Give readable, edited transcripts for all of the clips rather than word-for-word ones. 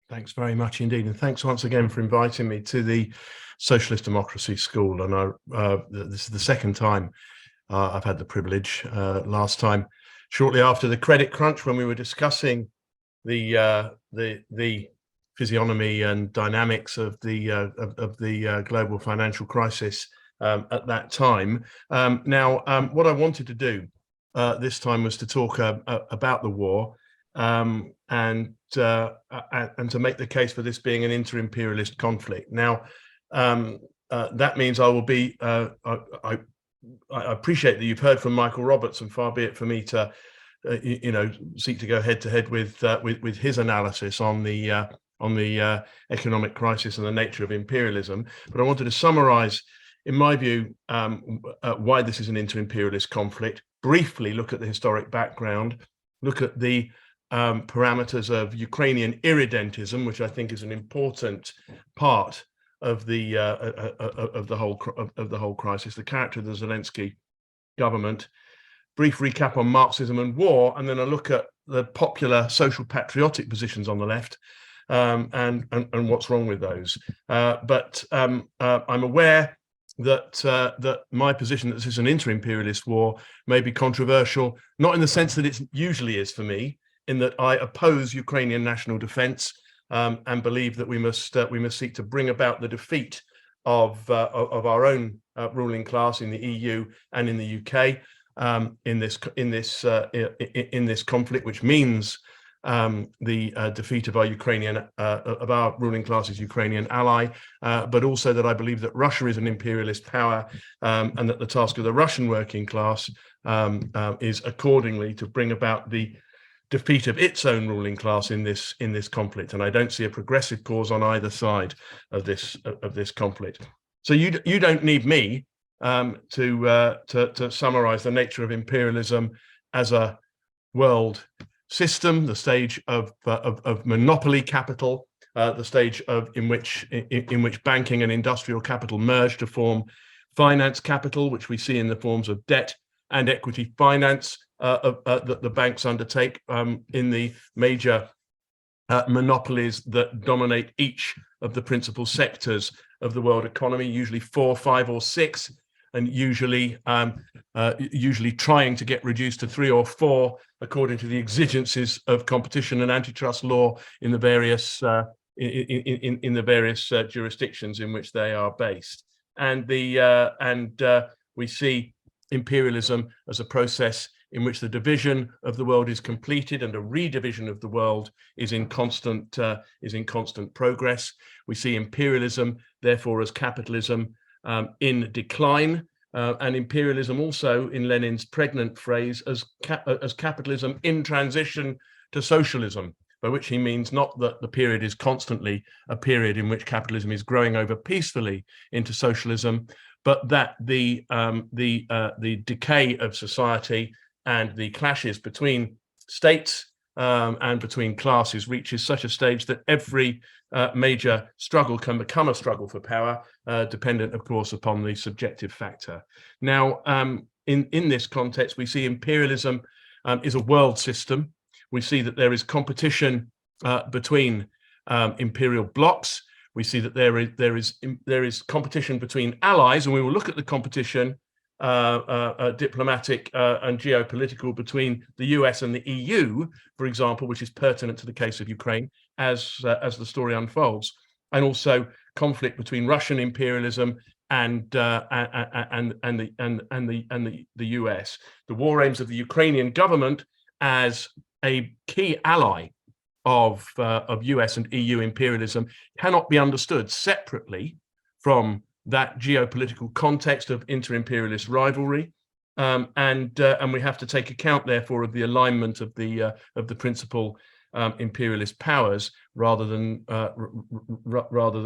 Thanks very much indeed, and thanks once again for inviting me to the Socialist Democracy School. And this is the second time I've had the privilege. Last time, shortly after the credit crunch, when we were discussing the physiognomy and dynamics of the global financial crisis at that time. What I wanted to do this time was to talk about the war. And to make the case for this being an inter-imperialist conflict. Now, that means I will be. I appreciate that you've heard from Michael Roberts, and far be it for me to, seek to go head to head with his analysis on the economic crisis and the nature of imperialism. But I wanted to summarise, in my view, why this is an inter-imperialist conflict. Briefly look at the historic background. Look at the parameters of Ukrainian irredentism, which I think is an important part of the whole crisis, the character of the Zelensky government. Brief recap on Marxism and war, and then a look at the popular social patriotic positions on the left, and what's wrong with those. But I'm aware that my position that this is an inter-imperialist war may be controversial, not in the sense that it usually is for me, in that I oppose Ukrainian national defense and believe that we must seek to bring about the defeat of our own ruling class in the EU and in the UK in this conflict, which means the defeat of our ruling class's Ukrainian ally, but also that I believe that Russia is an imperialist power, and that the task of the Russian working class is accordingly to bring about the defeat of its own ruling class in this conflict. And I don't see a progressive cause on either side of this conflict. So you don't need me to summarize the nature of imperialism as a world system, the stage of monopoly capital, the stage in which banking and industrial capital merge to form finance capital, which we see in the forms of debt and equity finance that the banks undertake in the major monopolies that dominate each of the principal sectors of the world economy, usually 4, 5, or 6, and usually trying to get reduced to 3 or 4 according to the exigencies of competition and antitrust law in the various jurisdictions in which they are based. And we see imperialism as a process in which the division of the world is completed and a redivision of the world is in constant progress. We see imperialism, therefore, as capitalism in decline, and imperialism also, in Lenin's pregnant phrase, as capitalism in transition to socialism, by which he means not that the period is constantly a period in which capitalism is growing over peacefully into socialism, but that the decay of society and the clashes between states and between classes reaches such a stage that every major struggle can become a struggle for power, dependent, of course, upon the subjective factor. Now, in this context, we see imperialism is a world system. We see that there is competition between imperial blocs. We see that there is competition between allies, and we will look at the competition, diplomatic and geopolitical, between the US and the EU, for example, which is pertinent to the case of Ukraine as the story unfolds, and also conflict between Russian imperialism and the US. The war aims of the Ukrainian government as a key ally of US and EU imperialism cannot be understood separately from that geopolitical context of inter-imperialist rivalry, and we have to take account, therefore, of the alignment of the principal imperialist powers, rather than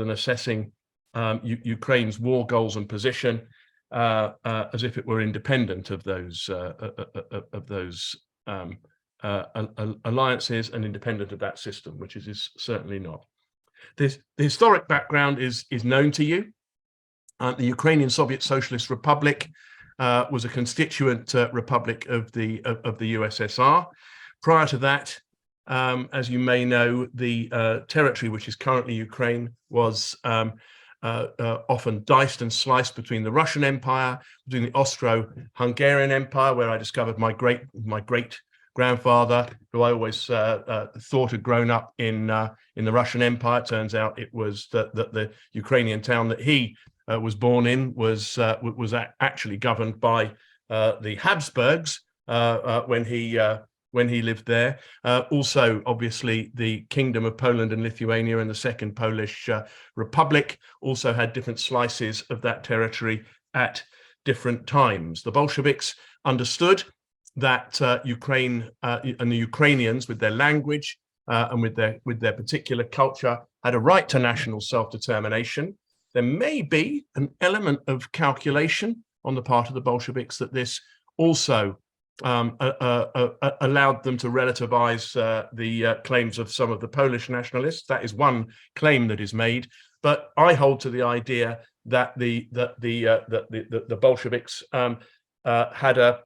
assessing Ukraine's war goals and position as if it were independent of those alliances and independent of that system, which it is certainly not. The historic background is known to you. The Ukrainian Soviet Socialist Republic was a constituent republic of the USSR. Prior to that, As you may know, the territory which is currently Ukraine was often diced and sliced between the Russian Empire, between the Austro-Hungarian Empire, where I discovered my great grandfather, who I always thought had grown up in the Russian Empire. It turns out it was that the Ukrainian town that he was born in was actually governed by the Habsburgs when he lived there. Also, obviously, the Kingdom of Poland and Lithuania and the Second Polish Republic also had different slices of that territory at different times. The Bolsheviks understood that Ukraine and the Ukrainians, with their language and with their particular culture, had a right to national self-determination. There may be an element of calculation on the part of the Bolsheviks that this also allowed them to relativize the claims of some of the Polish nationalists. That is one claim that is made. But I hold to the idea that the Bolsheviks had a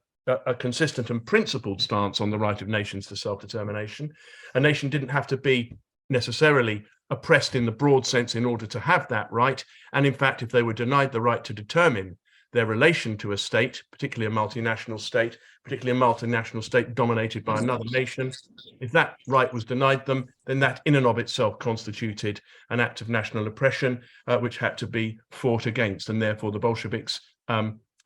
consistent and principled stance on the right of nations to self-determination. A nation didn't have to be necessarily oppressed in the broad sense in order to have that right. And in fact, if they were denied the right to determine their relation to a state, particularly a multinational state, dominated by another nation, if that right was denied them, then that in and of itself constituted an act of national oppression, which had to be fought against. And therefore, the Bolsheviks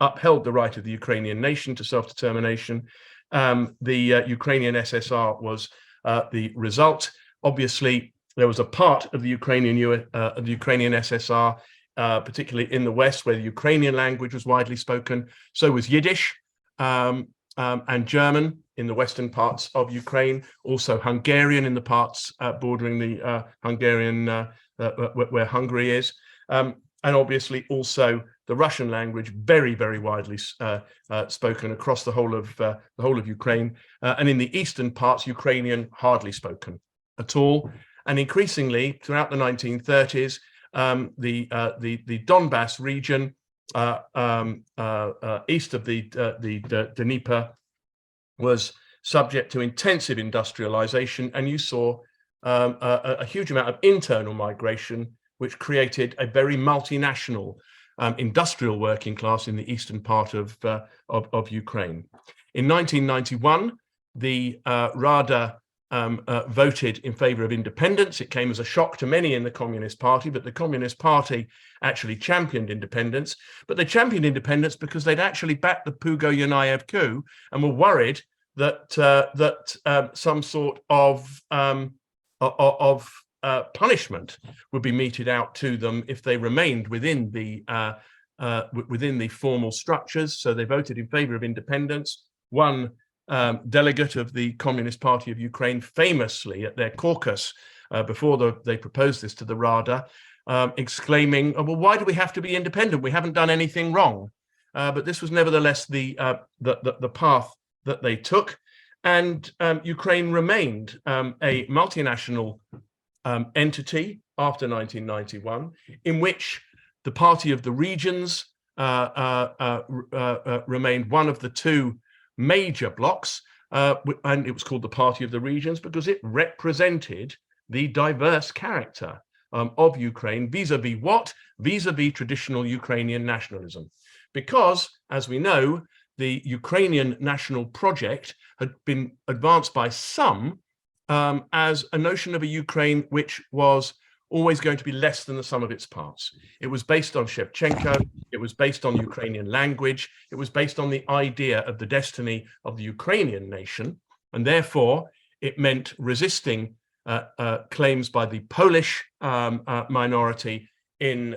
upheld the right of the Ukrainian nation to self-determination. The Ukrainian SSR was the result. Obviously, there was a part of the Ukrainian SSR, particularly in the West, where the Ukrainian language was widely spoken. So was Yiddish and German in the western parts of Ukraine. Also Hungarian in the parts bordering the Hungarian, where Hungary is. And obviously also the Russian language, very, very widely spoken across the whole of Ukraine. And in the eastern parts, Ukrainian hardly spoken at all. And increasingly, throughout the 1930s, the Donbass region, east of the Dnieper, was subject to intensive industrialization, and you saw a huge amount of internal migration, which created a very multinational industrial working class in the eastern part of Ukraine. In 1991, the Rada voted in favor of independence. It came as a shock to many in the Communist Party, but the Communist Party actually championed independence. But they championed independence because they'd actually backed the Pugo-Yanayev coup and were worried that some sort of punishment would be meted out to them if they remained within the formal structures. So they voted in favor of independence. One delegate of the Communist Party of Ukraine famously at their caucus before they proposed this to the Rada, exclaiming, "Oh, well, why do we have to be independent? We haven't done anything wrong." But this was nevertheless the path that they took, and Ukraine remained a multinational entity after 1991, in which the Party of the Regions remained one of the two major blocs, and it was called the Party of the Regions because it represented the diverse character of Ukraine vis-a-vis what? Vis-a-vis traditional Ukrainian nationalism. Because, as we know, the Ukrainian national project had been advanced by some as a notion of a Ukraine which was always going to be less than the sum of its parts. It was based on Shevchenko, it was based on Ukrainian language, it was based on the idea of the destiny of the Ukrainian nation, and therefore it meant resisting claims by the Polish minority in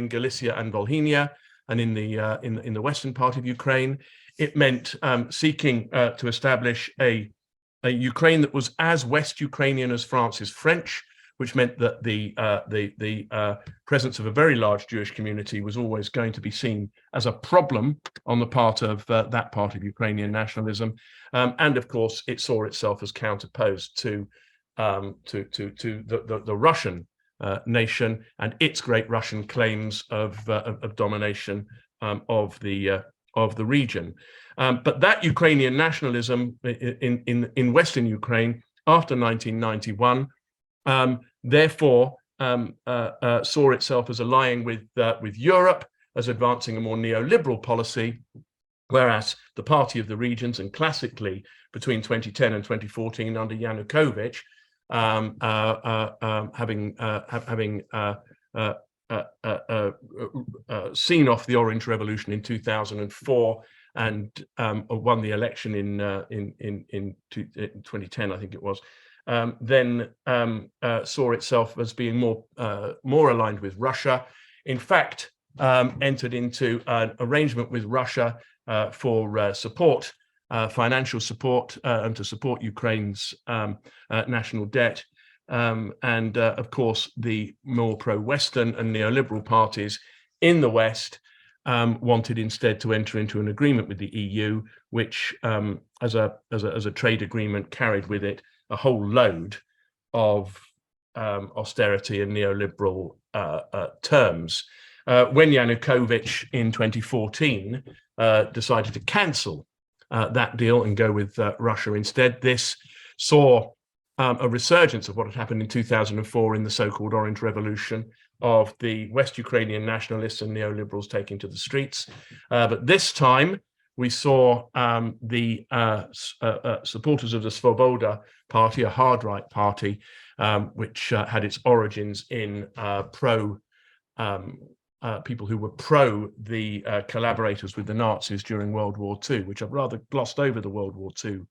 Galicia and Volhynia and in the western part of Ukraine. It meant seeking to establish a Ukraine that was as West Ukrainian as France is French, which meant that the presence of a very large Jewish community was always going to be seen as a problem on the part of that part of Ukrainian nationalism, and of course it saw itself as counterposed to the Russian nation and its great Russian claims of domination of the region. But that Ukrainian nationalism in Western Ukraine after 1991, therefore saw itself as allying with Europe, as advancing a more neoliberal policy, whereas the Party of the Regions, and classically between 2010 and 2014 under Yanukovych, having seen off the Orange Revolution in 2004 and won the election in 2010, I think it was, then saw itself as being more aligned with Russia. In fact, entered into an arrangement with Russia for support, financial support, and to support Ukraine's national debt. And of course, the more pro-Western and neoliberal parties in the West wanted instead to enter into an agreement with the EU, which, as a trade agreement, carried with it a whole load of austerity and neoliberal terms. When Yanukovych in 2014 decided to cancel that deal and go with Russia instead, this saw a resurgence of what had happened in 2004 in the so-called Orange Revolution, of the West Ukrainian nationalists and neoliberals taking to the streets. But this time we saw the supporters of the Svoboda party, a hard-right party, which had its origins in people who were pro the collaborators with the Nazis during World War II, which I've rather glossed over the World War II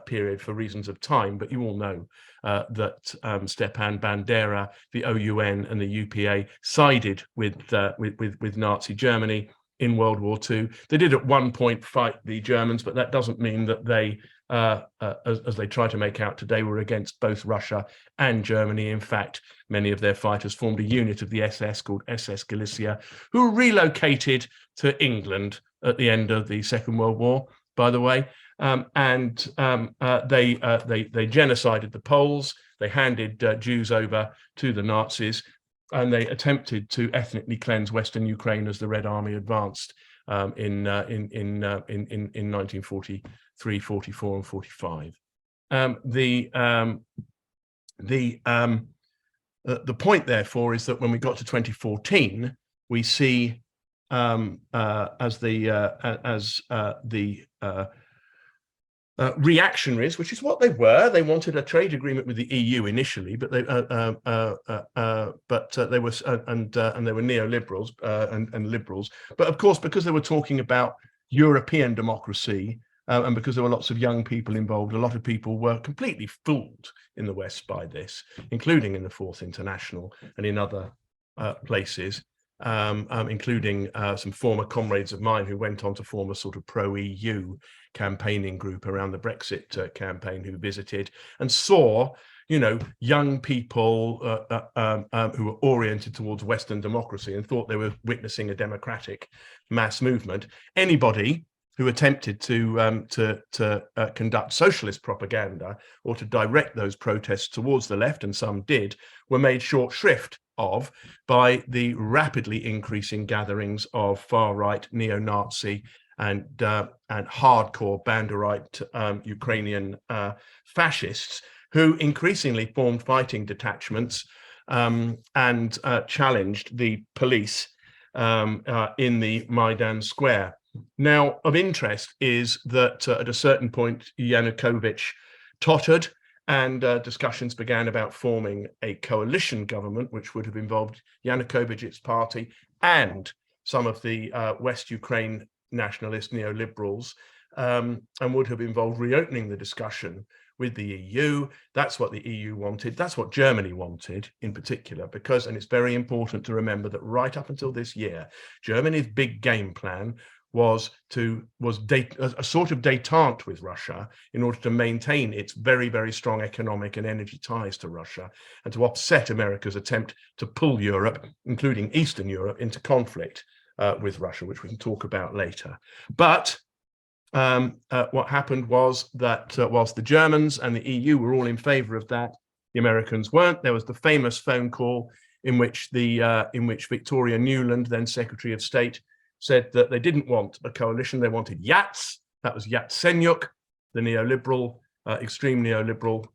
period for reasons of time, but you all know that Stepan Bandera, the OUN and the UPA sided with Nazi Germany in World War II. They did at one point fight the Germans, but that doesn't mean that they, as they try to make out today, were against both Russia and Germany. In fact, many of their fighters formed a unit of the SS called SS Galicia, who relocated to England at the end of the Second World War, by the way. They genocided the Poles. They handed Jews over to the Nazis, and they attempted to ethnically cleanse Western Ukraine as the Red Army advanced in 1943, 44, and 45. The point, therefore, is that when we got to 2014, we see as the reactionaries, which is what they were. They wanted a trade agreement with the EU initially, but they were neoliberals and liberals. But of course, because they were talking about European democracy, and because there were lots of young people involved, a lot of people were completely fooled in the West by this, including in the Fourth International and in other places. Including some former comrades of mine who went on to form a sort of pro-EU campaigning group around the Brexit campaign, who visited and saw, young people who were oriented towards Western democracy and thought they were witnessing a democratic mass movement. Anybody who attempted to conduct socialist propaganda or to direct those protests towards the left, and some did, were made short shrift of by the rapidly increasing gatherings of far-right neo-Nazi and hardcore Banderite Ukrainian fascists, who increasingly formed fighting detachments and challenged the police in the Maidan Square. Now, of interest is that at a certain point, Yanukovych tottered, and discussions began about forming a coalition government, which would have involved Yanukovych's party and some of the West Ukraine nationalist neoliberals, and would have involved reopening the discussion with the EU. That's what the EU wanted. That's what Germany wanted in particular, because, and it's very important to remember that right up until this year, Germany's big game plan was a sort of détente with Russia in order to maintain its very, very strong economic and energy ties to Russia, and to offset America's attempt to pull Europe, including Eastern Europe, into conflict with Russia, which we can talk about later. But what happened was that whilst the Germans and the EU were all in favor of that, the Americans weren't. There was the famous phone call in which Victoria Nuland, then Secretary of State, said that they didn't want a coalition, they wanted Yats. That was Yatsenyuk, the neoliberal extreme neoliberal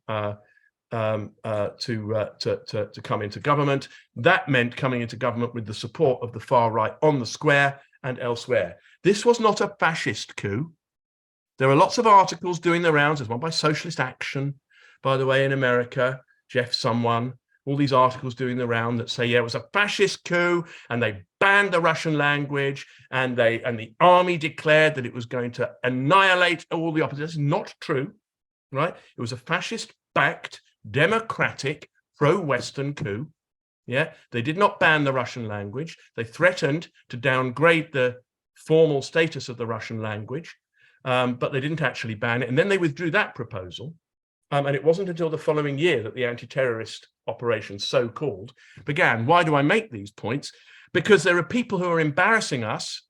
to come into government. That meant coming into government with the support of the far right on the square and elsewhere. This was not a fascist coup. There are lots of articles doing the rounds. There's one by Socialist Action, by the way, in America, Jeff someone, all these articles doing the round that say, yeah, it was a fascist coup and they banned the Russian language and the army declared that it was going to annihilate all the opposition. That's not true, right? It was a fascist-backed, democratic, pro-Western coup. Yeah, they did not ban the Russian language. They threatened to downgrade the formal status of the Russian language, but they didn't actually ban it. And then they withdrew that proposal. And it wasn't until the following year that the anti-terrorist operation, so-called, began. Why do I make these points? Because there are people who are embarrassing us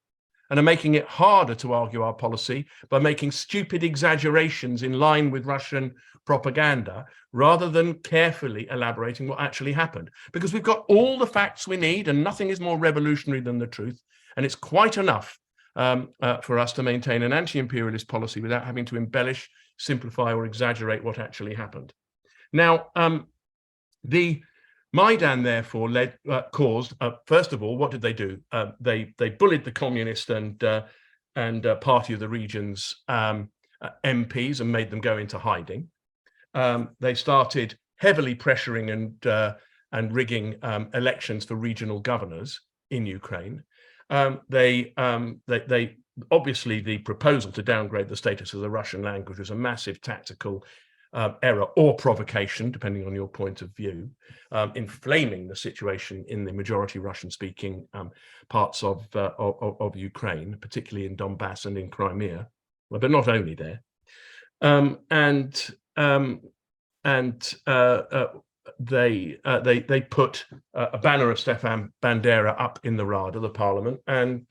and are making it harder to argue our policy by making stupid exaggerations in line with Russian propaganda, rather than carefully elaborating what actually happened. Because we've got all the facts we need, and nothing is more revolutionary than the truth. And it's quite enough for us to maintain an anti-imperialist policy without having to embellish, simplify, or exaggerate what actually happened. Now, the Maidan, therefore, caused, first of all, what did they do? They bullied the communist and Party of the Regions MPs and made them go into hiding. They started heavily pressuring and rigging elections for regional governors in Ukraine. They obviously, the proposal to downgrade the status of the Russian language was a massive tactical error or provocation, depending on your point of view, inflaming the situation in the majority Russian-speaking parts of Ukraine, particularly in Donbass and in Crimea, but not only there. They put a banner of Stefan Bandera up in the Rada, the parliament, and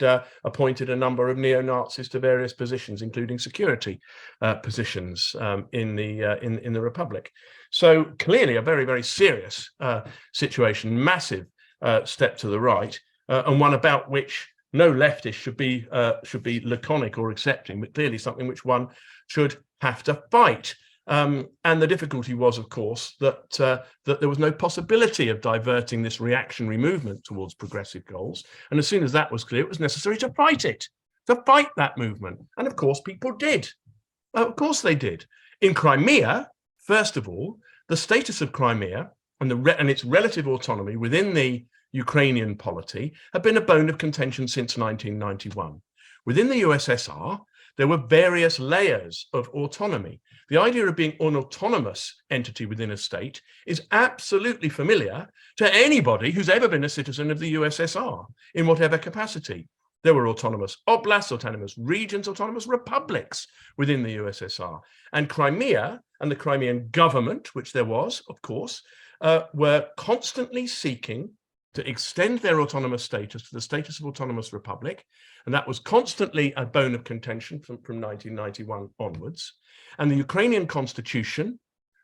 appointed a number of neo-Nazis to various positions, including security positions in the Republic. So clearly a very, very serious situation, massive step to the right, and one about which no leftist should be laconic or accepting, but clearly something which one should have to fight. And the difficulty was, of course, that there was no possibility of diverting this reactionary movement towards progressive goals. And as soon as that was clear, it was necessary to fight that movement. And of course, people did. Of course, they did. In Crimea, first of all, the status of Crimea and its relative autonomy within the Ukrainian polity had been a bone of contention since 1991. Within the USSR, there were various layers of autonomy. The idea of being an autonomous entity within a state is absolutely familiar to anybody who's ever been a citizen of the USSR in whatever capacity. There were autonomous oblasts, autonomous regions, autonomous republics within the USSR. And Crimea and the Crimean government, which there was, of course, were constantly seeking to extend their autonomous status to the status of autonomous republic. And that was constantly a bone of contention from 1991 onwards. And the Ukrainian constitution,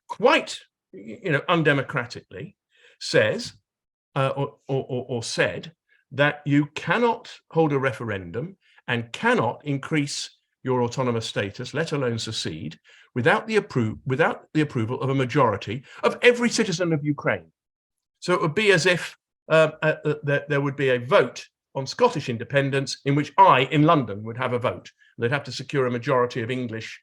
quite undemocratically, says or said that you cannot hold a referendum and cannot increase your autonomous status, let alone secede, without the approval of a majority of every citizen of Ukraine. So it would be as if there would be a vote on Scottish independence in which I, in London, would have a vote. They'd have to secure a majority of English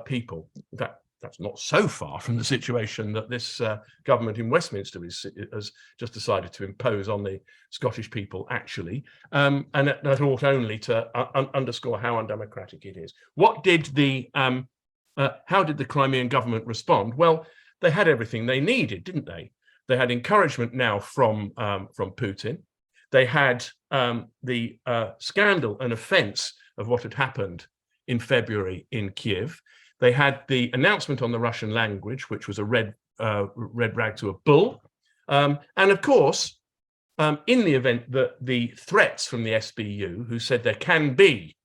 people. In fact, that's not so far from the situation that this government in Westminster has just decided to impose on the Scottish people, actually, and that ought only to underscore how undemocratic it is. How did the Crimean government respond? Well, they had everything they needed, didn't they? They had encouragement now from Putin. They had the scandal and offense of what had happened in February in Kiev. They had the announcement on the Russian language, which was a red rag to a bull. And of course, in the event that the threats from the SBU, who said there can be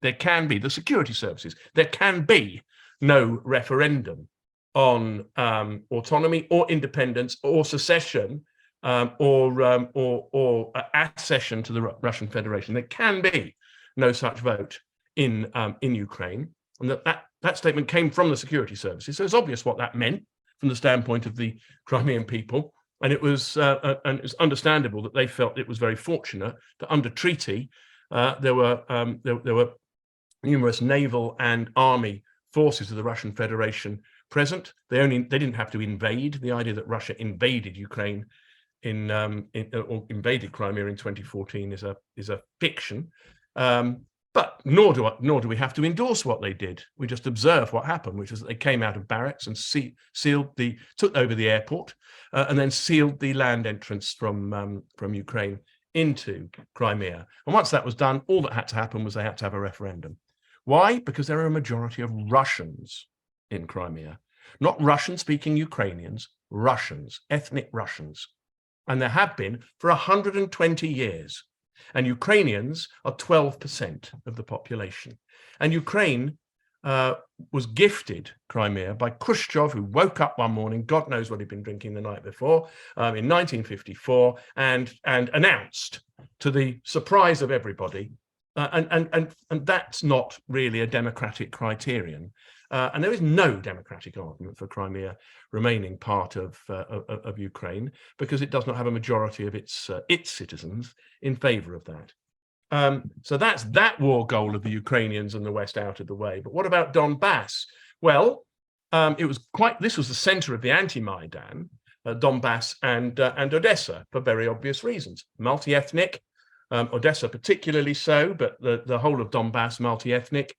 the security services, there can be no referendum on autonomy or independence or secession or accession to the Russian Federation. There can be no such vote in Ukraine. and that statement came from the security services. So it's obvious what that meant from the standpoint of the Crimean people. And it was understandable that they felt it was very fortunate that under treaty there were numerous naval and army forces of the Russian Federation present. They didn't have to invade. The idea that Russia invaded Ukraine or invaded Crimea in 2014 is a fiction. But nor do we have to endorse what they did. We just observe what happened, which is that they came out of barracks and took over the airport and then sealed the land entrance from Ukraine into Crimea. And once that was done, all that had to happen was they had to have a referendum. Why? Because there are a majority of Russians in Crimea, not Russian-speaking Ukrainians, Russians, ethnic Russians. And there have been for 120 years. And Ukrainians are 12% of the population. And Ukraine was gifted Crimea by Khrushchev, who woke up one morning, God knows what he'd been drinking the night before, in 1954, and announced, to the surprise of everybody, and that's not really a democratic criterion. And there is no democratic argument for Crimea remaining part of Ukraine, because it does not have a majority of its citizens in favor of that. So that's that war goal of the Ukrainians and the West out of the way. But what about Donbass? Well, this was the center of the anti-Maidan, Donbass and Odessa, for very obvious reasons. Multi-ethnic, Odessa particularly so, but the whole of Donbass multi-ethnic.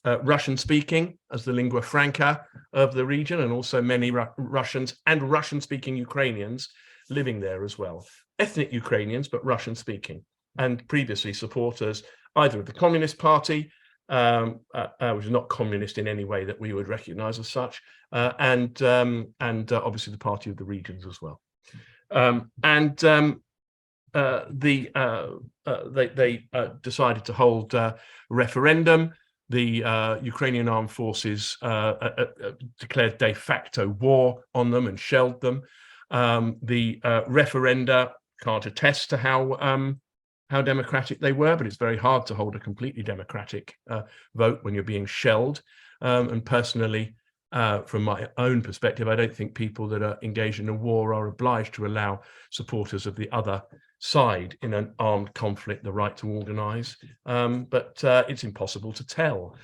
Russian-speaking as the lingua franca of the region, and also many Russians and Russian-speaking Ukrainians living there as well. Ethnic Ukrainians, but Russian-speaking, and previously supporters either of the Communist Party, which is not communist in any way that we would recognize as such, and obviously the Party of the Regions as well. They decided to hold a referendum. The Ukrainian armed forces declared de facto war on them and shelled them. The referenda can't attest to how democratic they were, but it's very hard to hold a completely democratic vote when you're being shelled. And personally, from my own perspective, I don't think people that are engaged in a war are obliged to allow supporters of the other side in an armed conflict the right to organize. But it's impossible to tell,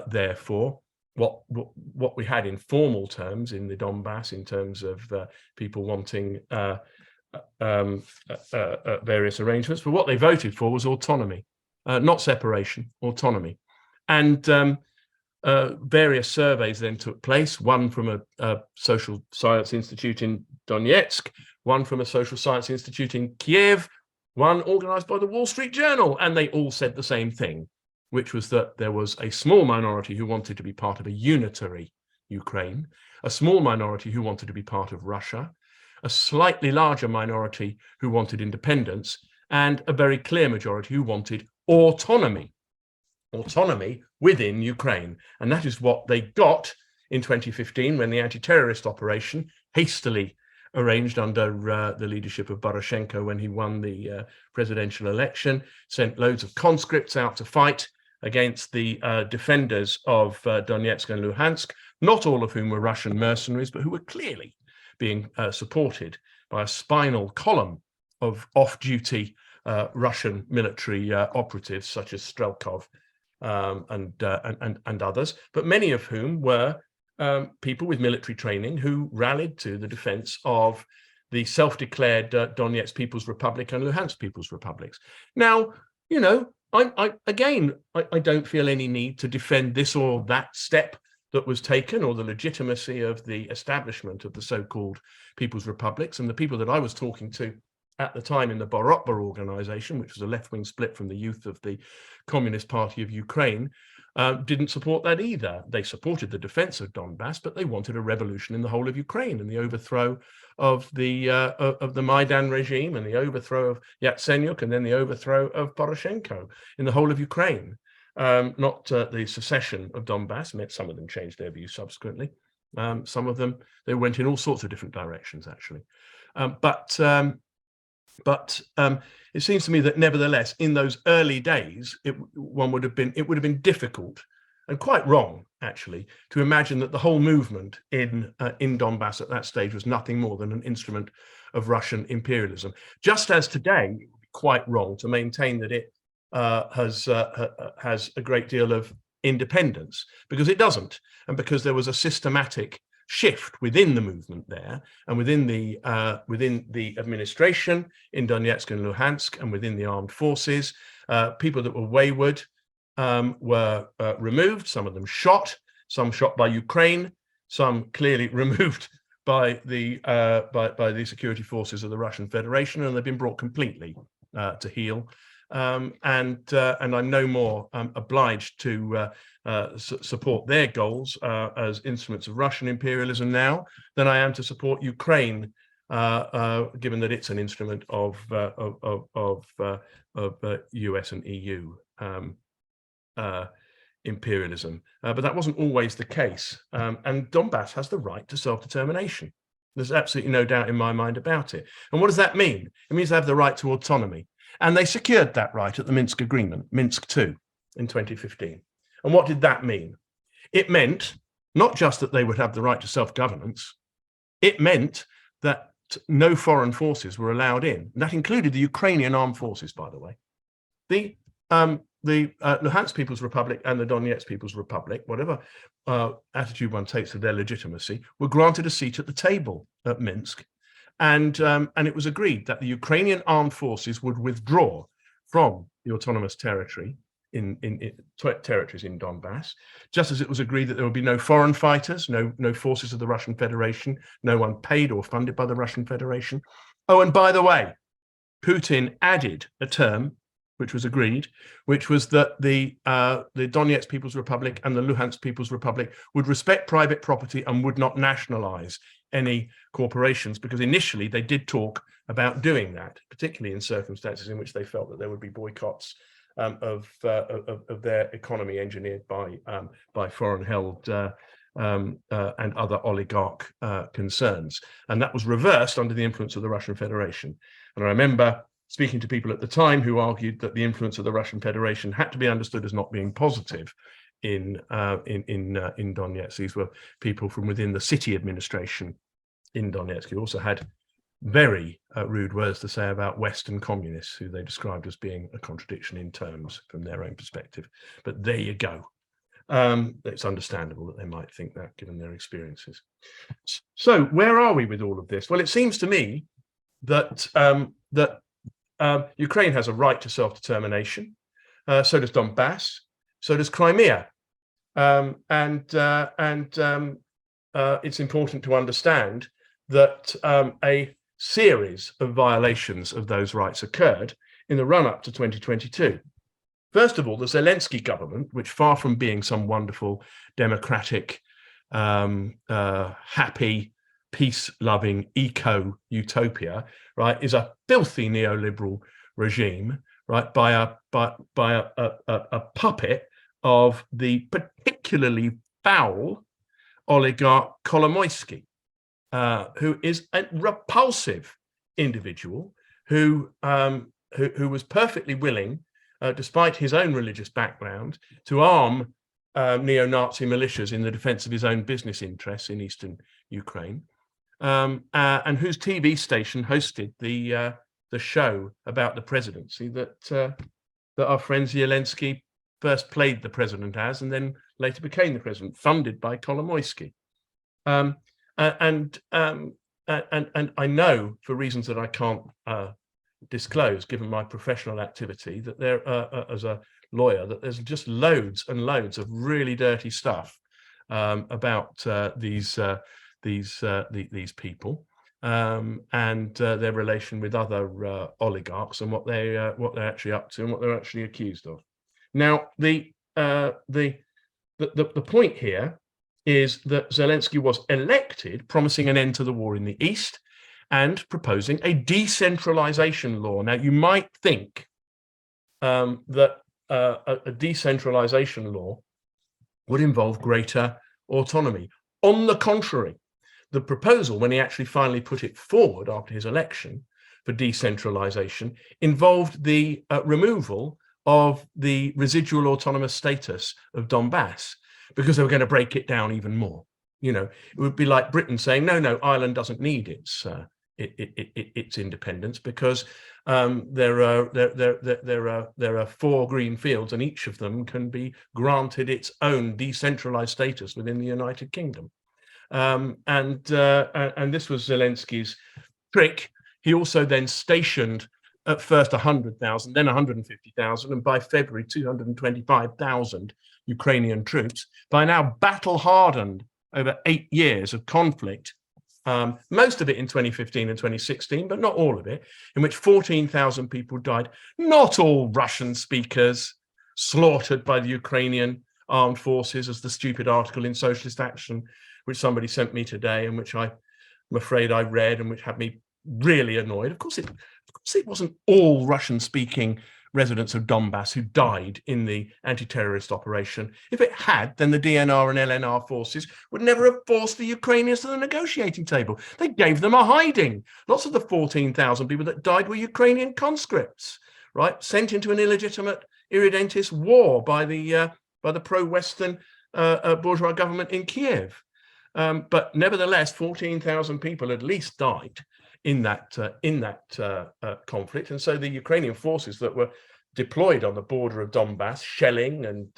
therefore, what we had in formal terms in the Donbass in terms of people wanting various arrangements. But what they voted for was autonomy, not separation, autonomy. And various surveys then took place, one from a social science institute in Donetsk, one from a social science institute in Kiev, one organized by the Wall Street Journal, and they all said the same thing, which was that there was a small minority who wanted to be part of a unitary Ukraine, a small minority who wanted to be part of Russia, a slightly larger minority who wanted independence, and a very clear majority who wanted autonomy within Ukraine. And that is what they got in 2015 when the anti-terrorist operation, hastily arranged under the leadership of Poroshenko when he won the presidential election, sent loads of conscripts out to fight against the defenders of Donetsk and Luhansk, not all of whom were Russian mercenaries, but who were clearly being supported by a spinal column of off-duty Russian military operatives such as Strelkov and others, but many of whom were people with military training who rallied to the defense of the self-declared Donetsk People's Republic and Luhansk People's Republics. Now, you know, I don't feel any need to defend this or that step that was taken or the legitimacy of the establishment of the so-called People's Republics. And the people that I was talking to at the time in the Borotba organization, which was a left-wing split from the youth of the Communist Party of Ukraine, didn't support that either. They supported the defense of Donbass, but they wanted a revolution in the whole of Ukraine and the overthrow of the Maidan regime and the overthrow of Yatsenyuk and then the overthrow of Poroshenko in the whole of Ukraine. Not the secession of Donbass. Some of them changed their views subsequently. Some of them, they went in all sorts of different directions, actually. But it seems to me that nevertheless, in those early days, it would have been difficult and quite wrong, actually, to imagine that the whole movement in Donbass at that stage was nothing more than an instrument of Russian imperialism. Just as today, it would be quite wrong to maintain that it has a great deal of independence, because it doesn't, and because there was a systematic shift within the movement there, and within the administration in Donetsk and Luhansk, and within the armed forces. People that were wayward were removed, some of them shot, some shot by Ukraine, some clearly removed by the security forces of the Russian Federation, and they've been brought completely to heel. And I'm no more obliged to support their goals as instruments of Russian imperialism now than I am to support Ukraine, given that it's an instrument of US and EU imperialism. But that wasn't always the case. And Donbass has the right to self-determination. There's absolutely no doubt in my mind about it. And what does that mean? It means they have the right to autonomy. And they secured that right at the Minsk Agreement, Minsk II, in 2015. And what did that mean? It meant not just that they would have the right to self-governance, it meant that no foreign forces were allowed in. And that included the Ukrainian armed forces, by the way. The Luhansk People's Republic and the Donetsk People's Republic, whatever attitude one takes to their legitimacy, were granted a seat at the table at Minsk. And it was agreed that the Ukrainian armed forces would withdraw from the autonomous territory territories in Donbass, just as it was agreed that there would be no foreign fighters, no forces of the Russian Federation, no one paid or funded by the Russian Federation. Oh, and by the way, Putin added a term which was agreed, which was that the Donetsk People's Republic and the Luhansk People's Republic would respect private property and would not nationalize any corporations, because initially they did talk about doing that, particularly in circumstances in which they felt that there would be boycotts of their economy engineered by foreign-held and other oligarch concerns. And that was reversed under the influence of the Russian Federation. And I remember speaking to people at the time who argued that the influence of the Russian Federation had to be understood as not being positive in Donetsk. These were people from within the city administration in Donetsk who also had very rude words to say about Western communists, who they described as being a contradiction in terms from their own perspective. But there you go. It's understandable that they might think that, given their experiences. So where are we with all of this? Well, it seems to me that Ukraine has a right to self-determination. So does Donbass. So does Crimea. It's important to understand that a series of violations of those rights occurred in the run-up to 2022. First of all, the Zelensky government, which, far from being some wonderful democratic, happy, peace-loving eco-utopia, right, is a filthy neoliberal regime, right, by a puppet of the particularly foul oligarch Kolomoisky, who is a repulsive individual who was perfectly willing, despite his own religious background, to arm neo-Nazi militias in the defense of his own business interests in eastern Ukraine, and whose TV station hosted the show about the presidency that our friend Zelensky first played the president as, and then later became the president, funded by Kolomoisky. And I know, for reasons that I can't disclose, given my professional activity, that there, as a lawyer, that there's just loads and loads of really dirty stuff about these people and their relation with other oligarchs, and what they're actually up to and what they're actually accused of. Now, the point here is that Zelensky was elected promising an end to the war in the East and proposing a decentralization law. Now, you might think that a decentralization law would involve greater autonomy. On the contrary, the proposal, when he actually finally put it forward after his election for decentralization, involved the removal of the residual autonomous status of Donbass, because they were going to break it down even more. You know, it would be like Britain saying, no, Ireland doesn't need its independence, because there are 4 green fields, and each of them can be granted its own decentralized status within the United Kingdom. And this was Zelensky's trick. He also then stationed at first 100,000, then 150,000, and by February 225,000 Ukrainian troops, by now battle-hardened over 8 years of conflict, most of it in 2015 and 2016, but not all of it, in which 14,000 people died. Not all Russian speakers, slaughtered by the Ukrainian armed forces, as the stupid article in Socialist Action, which somebody sent me today, and which I'm afraid I read, and which had me really annoyed. Of course it wasn't all Russian-speaking residents of Donbass who died in the anti-terrorist operation. If it had, then the DNR and LNR forces would never have forced the Ukrainians to the negotiating table. They gave them a hiding. Lots of the 14,000 people that died were Ukrainian conscripts, right? Sent into an illegitimate irredentist war by the pro-Western bourgeois government in Kiev. But nevertheless, 14,000 people at least died in that conflict, and so the Ukrainian forces that were deployed on the border of Donbass, shelling and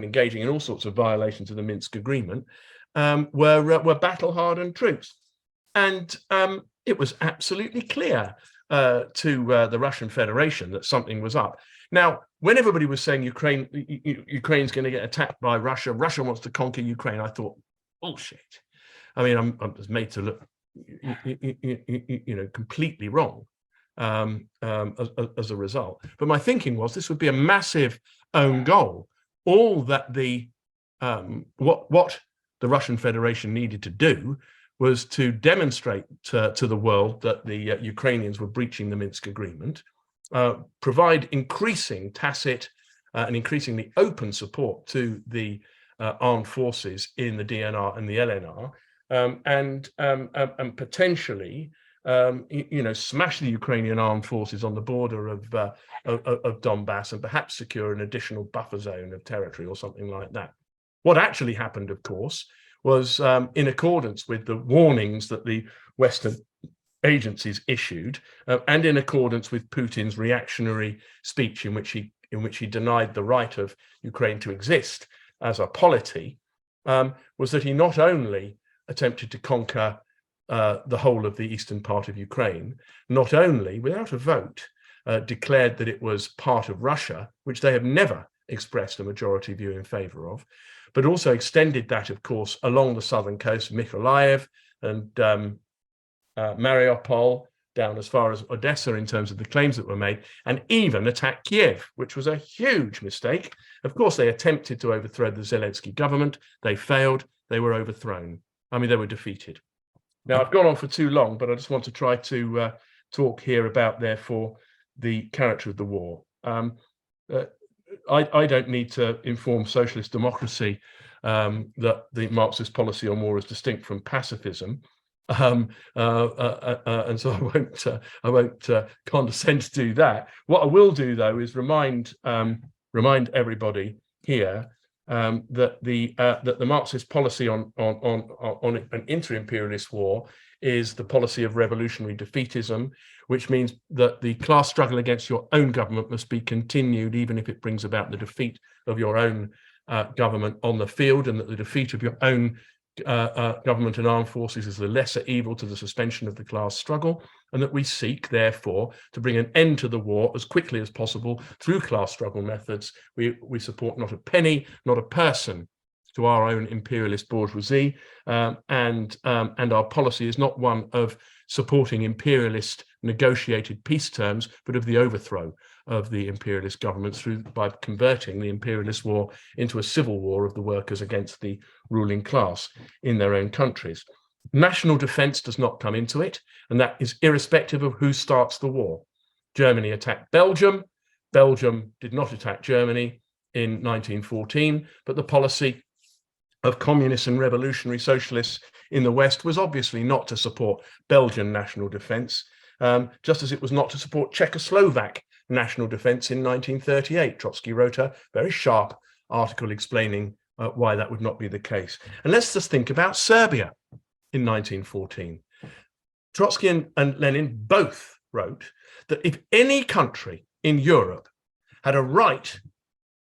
engaging in all sorts of violations of the Minsk agreement, were battle-hardened troops, and it was absolutely clear to the Russian Federation that something was up. Now, when everybody was saying Ukraine's going to get attacked by Russia, Russia wants to conquer Ukraine, I thought, bullshit. I mean, I'm just made to look, completely wrong as a result. But my thinking was this would be a massive own goal. All that what the Russian Federation needed to do was to demonstrate to the world that the Ukrainians were breaching the Minsk agreement, provide increasing tacit and increasingly open support to the armed forces in the DNR and the LNR, and potentially, smash the Ukrainian armed forces on the border of Donbass, and perhaps secure an additional buffer zone of territory or something like that. What actually happened, of course, was in accordance with the warnings that the Western agencies issued, and in accordance with Putin's reactionary speech, in which he denied the right of Ukraine to exist as a polity, was that he not only attempted to conquer the whole of the eastern part of Ukraine, not only, without a vote, declared that it was part of Russia, which they have never expressed a majority view in favor of, but also extended that, of course, along the southern coast, Mykolaiv and Mariupol, down as far as Odessa in terms of the claims that were made, and even attacked Kiev, which was a huge mistake. Of course, they attempted to overthrow the Zelensky government. They failed. They were overthrown. I mean, they were defeated. Now, I've gone on for too long, but I just want to try to talk here about, therefore, the character of the war. I don't need to inform socialist democracy that the Marxist policy on war is distinct from pacifism. And so I won't condescend to do that. What I will do, though, is remind everybody here that the Marxist policy on an inter-imperialist war is the policy of revolutionary defeatism, which means that the class struggle against your own government must be continued, even if it brings about the defeat of your own government on the field, and that the defeat of your own government and armed forces is the lesser evil to the suspension of the class struggle, and that we seek, therefore, to bring an end to the war as quickly as possible through class struggle methods. We support not a penny, not a person to our own imperialist bourgeoisie, and our policy is not one of supporting imperialist negotiated peace terms, but of the overthrow of the imperialist governments by converting the imperialist war into a civil war of the workers against the ruling class in their own countries. National defense does not come into it, and that is irrespective of who starts the war. Germany attacked Belgium. Belgium did not attack Germany in 1914, but the policy of communists and revolutionary socialists in the West was obviously not to support Belgian national defense, just as it was not to support Czechoslovak national defense in 1938. Trotsky wrote a very sharp article explaining why that would not be the case. And let's just think about Serbia in 1914. Trotsky and Lenin both wrote that if any country in Europe had a right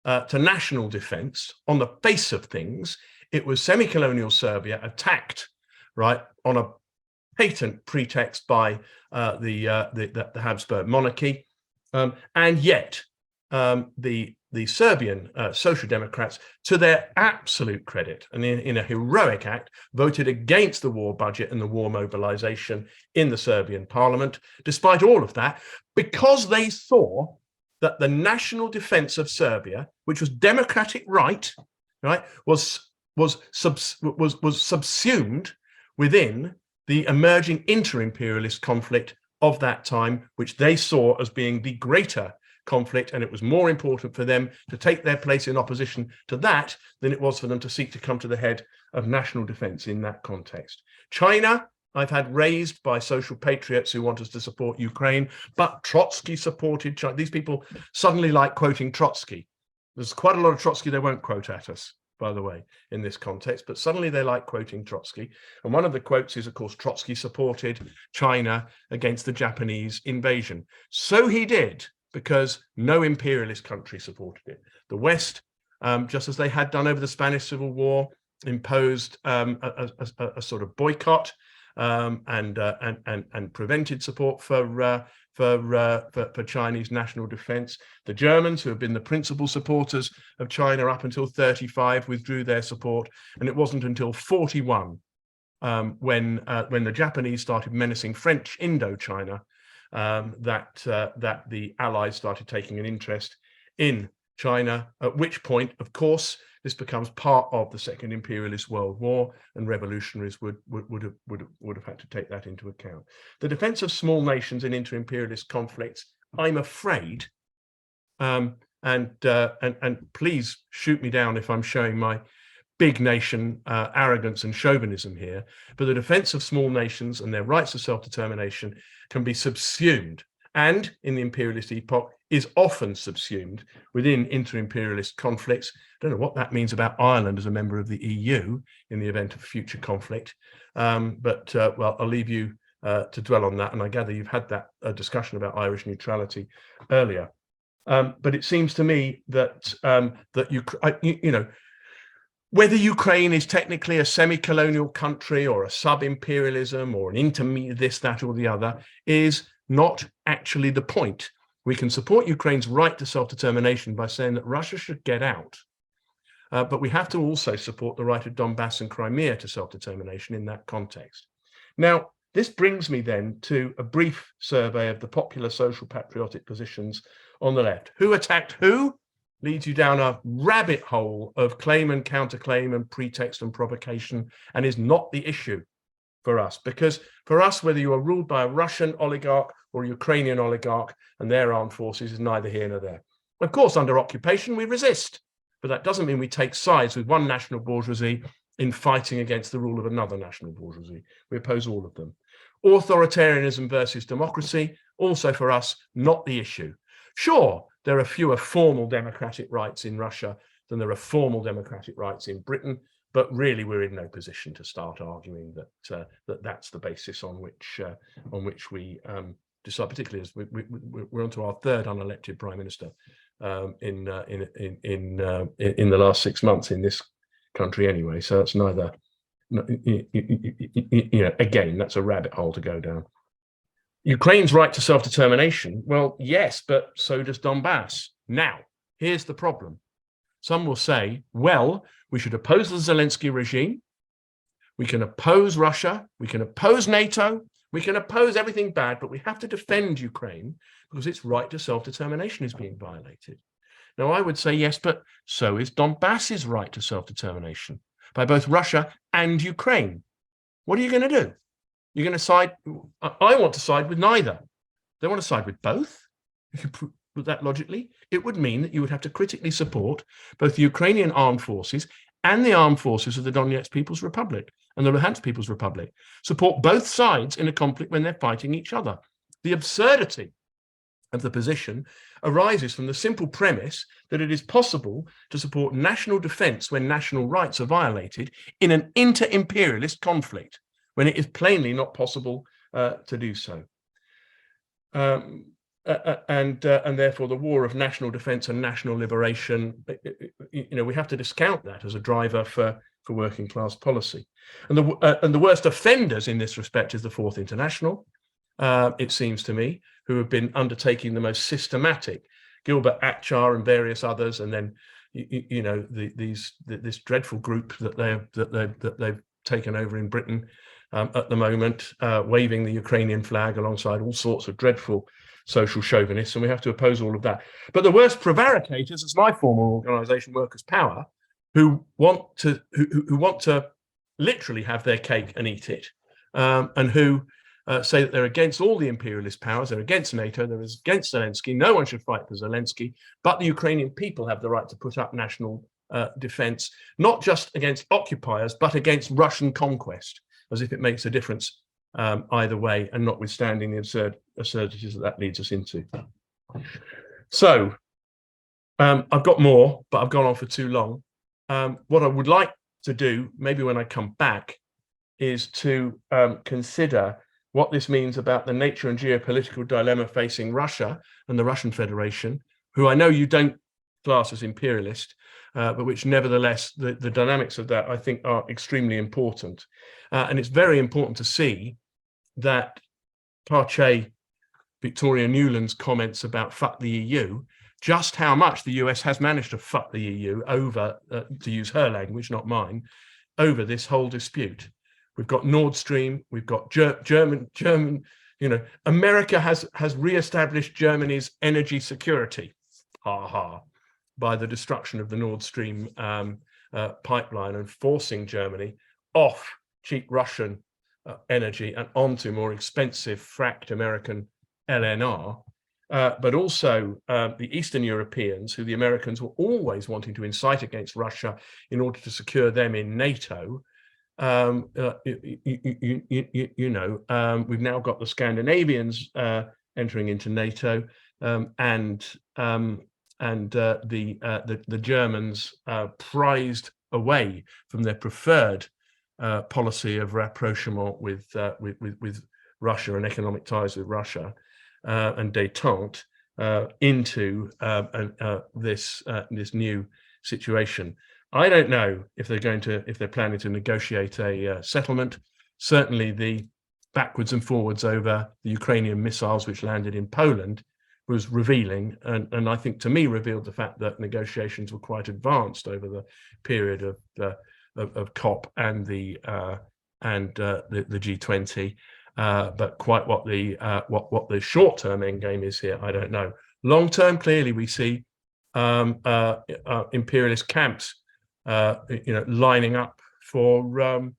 to national defense on the face of things, it was semi-colonial Serbia attacked, right, on a patent pretext by the Habsburg monarchy, and yet the Serbian Social Democrats, to their absolute credit, and in a heroic act, voted against the war budget and the war mobilization in the Serbian parliament, despite all of that, because they saw that the national defense of Serbia, which was democratic right, was subsumed within the emerging inter-imperialist conflict of that time, which they saw as being the greater conflict, and it was more important for them to take their place in opposition to that than it was for them to seek to come to the head of national defense in that context. China, I've had raised by social patriots who want us to support Ukraine, but Trotsky supported China. These people suddenly like quoting Trotsky. There's quite a lot of Trotsky they won't quote at us, by the way, in this context, but suddenly they like quoting Trotsky. And one of the quotes is, of course, Trotsky supported China against the Japanese invasion. So he did, because no imperialist country supported it. The West, just as they had done over the Spanish Civil War, imposed a sort of boycott and prevented support for Chinese national defense. The Germans, who have been the principal supporters of China up until 1935, withdrew their support, and it wasn't until 1941 when the Japanese started menacing French Indochina that the Allies started taking an interest in China, at which point, of course, this becomes part of the Second Imperialist World War, and revolutionaries would have had to take that into account. The defense of small nations in inter-imperialist conflicts, I'm afraid, and please shoot me down if I'm showing my big nation arrogance and chauvinism here, but the defense of small nations and their rights of self-determination can be subsumed, and in the imperialist epoch is often subsumed within inter-imperialist conflicts. I don't know what that means about Ireland as a member of the EU in the event of future conflict, but well, I'll leave you to dwell on that, and I gather you've had that discussion about Irish neutrality earlier. But it seems to me that you know, whether Ukraine is technically a semi-colonial country or a sub-imperialism or an intermediate this, that, or the other is not actually the point. We can support Ukraine's right to self-determination by saying that Russia should get out. But we have to also support the right of Donbass and Crimea to self-determination in that context. Now, this brings me then to a brief survey of the popular social patriotic positions on the left. Who attacked who? Leads you down a rabbit hole of claim and counterclaim and pretext and provocation, and is not the issue for us. Because for us, whether you are ruled by a Russian oligarch or a Ukrainian oligarch and their armed forces is neither here nor there. Of course, under occupation, we resist, but that doesn't mean we take sides with one national bourgeoisie in fighting against the rule of another national bourgeoisie. We oppose all of them. Authoritarianism versus democracy, also for us, not the issue. Sure, there are fewer formal democratic rights in Russia than there are formal democratic rights in Britain, but really we're in no position to start arguing that that's the basis on which we decide, particularly as we're onto our third unelected prime minister in the last 6 months in this country anyway. So that's neither, again, that's a rabbit hole to go down. Ukraine's right to self-determination, well, yes, but so does Donbass. Now, here's the problem. Some will say, well, we should oppose the Zelensky regime. We can oppose Russia. We can oppose NATO. We can oppose everything bad, but we have to defend Ukraine because its right to self-determination is being violated. Now, I would say, yes, but so is Donbass's right to self-determination by both Russia and Ukraine. What are you going to do? You're going to side, I want to side with neither. They want to side with both. If you put that logically, it would mean that you would have to critically support both the Ukrainian armed forces and the armed forces of the Donetsk People's Republic and the Luhansk People's Republic. Support both sides in a conflict when they're fighting each other. The absurdity of the position arises from the simple premise that it is possible to support national defense when national rights are violated in an inter-imperialist conflict, when it is plainly not possible to do so. And therefore the war of national defense and national liberation, we have to discount that as a driver for working class policy. And the worst offenders in this respect is the Fourth International, it seems to me, who have been undertaking the most systematic, Gilbert Achcar and various others, and then this dreadful group that they've taken over in Britain at the moment, waving the Ukrainian flag alongside all sorts of dreadful social chauvinists, and we have to oppose all of that. But the worst prevaricators, as my former organisation, Workers' Power, who want to literally have their cake and eat it, and who say that they're against all the imperialist powers, they're against NATO, they're against Zelensky, no one should fight for Zelensky, but the Ukrainian people have the right to put up national defense, not just against occupiers, but against Russian conquest, as if it makes a difference either way, and notwithstanding the absurdities that leads us into. So I've got more, but I've gone on for too long. What I would like to do, maybe when I come back, is to consider what this means about the nature and geopolitical dilemma facing Russia and the Russian Federation, who I know you don't class as imperialist, but which nevertheless, the dynamics of that, I think, are extremely important. And it's very important to see that Parche Victoria Newland's comments about fuck the EU, just how much the US has managed to fuck the EU over, to use her language, not mine, over this whole dispute. We've got Nord Stream, we've got German, America has re-established Germany's energy security, by the destruction of the Nord Stream pipeline and forcing Germany off cheap Russian energy and onto more expensive fracked American LNR. But also the Eastern Europeans, who the Americans were always wanting to incite against Russia in order to secure them in NATO. We've now got the Scandinavians entering into NATO, and the Germans prized away from their preferred policy of rapprochement with Russia and economic ties with Russia and détente into this new situation. I don't know if they're planning to negotiate a settlement. Certainly, the backwards and forwards over the Ukrainian missiles which landed in Poland was revealing, and I think to me revealed the fact that negotiations were quite advanced over the period of COP and the G20. But quite what the short-term end game is here, I don't know. Long-term, clearly, we see imperialist camps, lining up for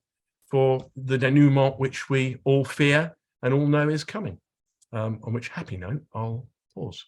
the denouement which we all fear and all know is coming. On which happy note, I'll pause.